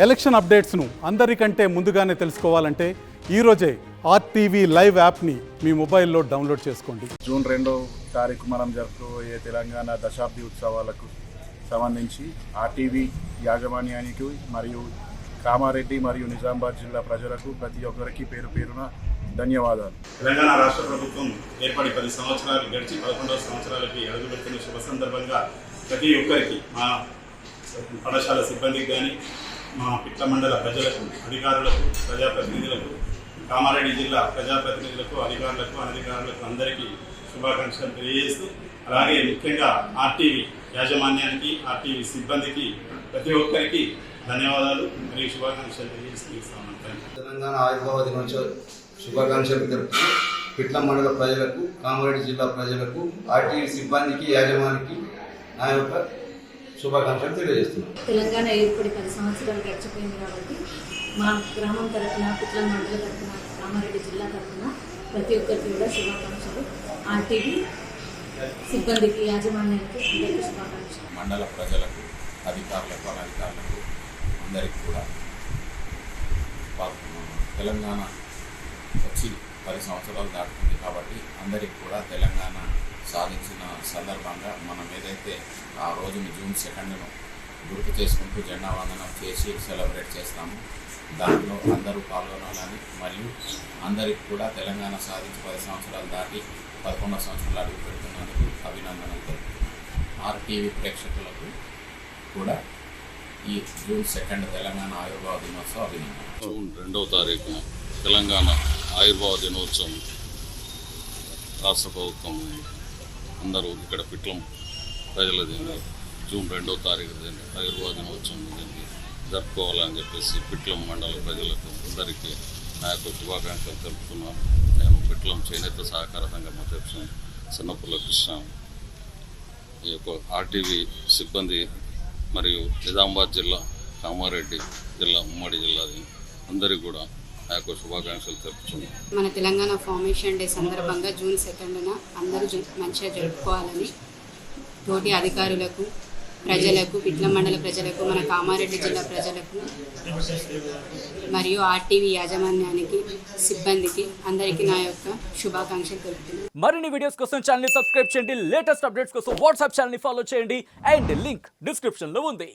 Election అప్డేట్స్ను అందరికంటే ముందుగానే తెలుసుకోవాలంటే ఈరోజే ఆర్టీవీ లైవ్ యాప్ని మీ మొబైల్లో డౌన్లోడ్ చేసుకోండి. జూన్ 2వ తారీఖు మనం జరుపుకోబోయే తెలంగాణ దశాబ్ది ఉత్సవాలకు సంబంధించి ఆర్టీవీ యాజమాన్యానికి మరియు కామారెడ్డి మరియు నిజామాబాద్ జిల్లా ప్రజలకు ప్రతి ఒక్కరికి పేరు పేరున ధన్యవాదాలు. తెలంగాణ రాష్ట్ర ప్రభుత్వం ఏర్పడి 10 సంవత్సరాలు గడిచి 11వ సంవత్సరాలకి అడుగుపెట్టిన శుభ సందర్భంగా ప్రతి ఒక్కరికి మా పాఠశాల సిబ్బందికి కానీ మా పిట్ల మండల ప్రజలకు, అధికారులకు, ప్రజాప్రతినిధులకు, కామారెడ్డి జిల్లా ప్రజాప్రతినిధులకు, అధికారులకు, అనధికారులకు అందరికీ శుభాకాంక్షలు తెలియజేస్తూ, అలాగే ముఖ్యంగా ఆర్టీవీ యాజమాన్యానికి, ఆర్టీవీ సిబ్బందికి ప్రతి ఒక్కరికి ధన్యవాదాలు మరియు శుభాకాంక్షలు తెలియజేస్తున్నాను. తెలంగాణ ఆవిర్భావ దినోత్సవ శుభాకాంక్షలు తెలుపుతూ పిట్ల మండల ప్రజలకు, కామారెడ్డి జిల్లా ప్రజలకు, ఆర్టీవీ సిబ్బందికి, యాజమానికి నా యొక్క శుభాకాంక్షలు తెలియజేస్తున్నాను. తెలంగాణ ఏర్పడి 10 సంవత్సరాలు గడిచిపోయింది కాబట్టి మా గ్రామం తరఫున, పిట్ల మండల తరఫున, కామారెడ్డి జిల్లా తరఫున ప్రతి ఒక్కరికి కూడా శుభాకాంక్షలు. ఆర్టీవీ సిబ్బందికి, యాజమాన్యానికి అందరికీ శుభాకాంక్షలు. మండల ప్రజలకు, అధికారులకు, అనధికారులకు అందరికీ కూడా తెలంగాణ వచ్చి 10 సంవత్సరాలు దాటుతుంది కాబట్టి అందరికీ కూడా తెలంగాణ సాధించిన సందర్భంగా మనం ఏదైతే ఆ రోజుని జూన్ 2ను గుర్తు చేసుకుంటూ జెండా వందనం చేసి సెలబ్రేట్ చేస్తాము. దాంట్లో అందరూ పాల్గొనాలని మరియు అందరికీ కూడా తెలంగాణ సాధించి 10 సంవత్సరాలు దాటి 11వ సంవత్సరాలు అడుగు పెడుతున్నందుకు అభినందనలు తెలుపుతున్నాను. ఆర్టీవీ ప్రేక్షకులకు కూడా ఈ జూన్ 2 తెలంగాణ ఆవిర్భావ దినోత్సవ అభినందనలు. జూన్ 2వ తారీఖున తెలంగాణ ఆవిర్భావ దినోత్సవం రాష్ట్ర ప్రభుత్వం అందరూ ఇక్కడ పిట్లం ప్రజల దీన్ని జూన్ 2వ తారీఖు దీన్ని ఆవిర్భావ దినోత్సవం దీన్ని జరుపుకోవాలని చెప్పేసి పిట్లం మండల ప్రజలకు అందరికీ నా యొక్క శుభాకాంక్షలు తెలుపుతున్నాను. నేను పిట్లం చేనేత సహకార సంఘం అధ్యక్షుడు సన్నపుల్ల కృష్ణ. ఈ యొక్క ఆర్టీవీ సిబ్బంది మరియు నిజామాబాద్ జిల్లా, కామారెడ్డి జిల్లా, ఉమ్మడి జిల్లా అందరికీ కూడా ఆ యొక్క శుభాకాంక్షలు తెలుపుతున్నాను. మన తెలంగాణ ఫార్మేషన్ డే సందర్భంగా జూన్ 2న అందరూ మంచిగా జరుపుకోవాలని తోటి అధికారులకు, ప్రజలకు, పిట్ల మండల ప్రజలకు, మన కామారెడ్డి జిల్లా ప్రజలకు మరియు ఆర్టీవీ యాజమాన్యానికి, సిబ్బందికి అందరికీ నా యొక్క శుభాకాంక్షలు తెలుపుతున్నాను. మరిన్ని వీడియోస్ కోసం ఛానల్ ని సబ్స్క్రైబ్ చేయండి. లేటెస్ట్ అప్డేట్స్ కోసం వాట్సాప్ ఛానల్ ని ఫాలో చేయండి. అండ్ లింక్ డిస్క్రిప్షన్ లో ఉంది.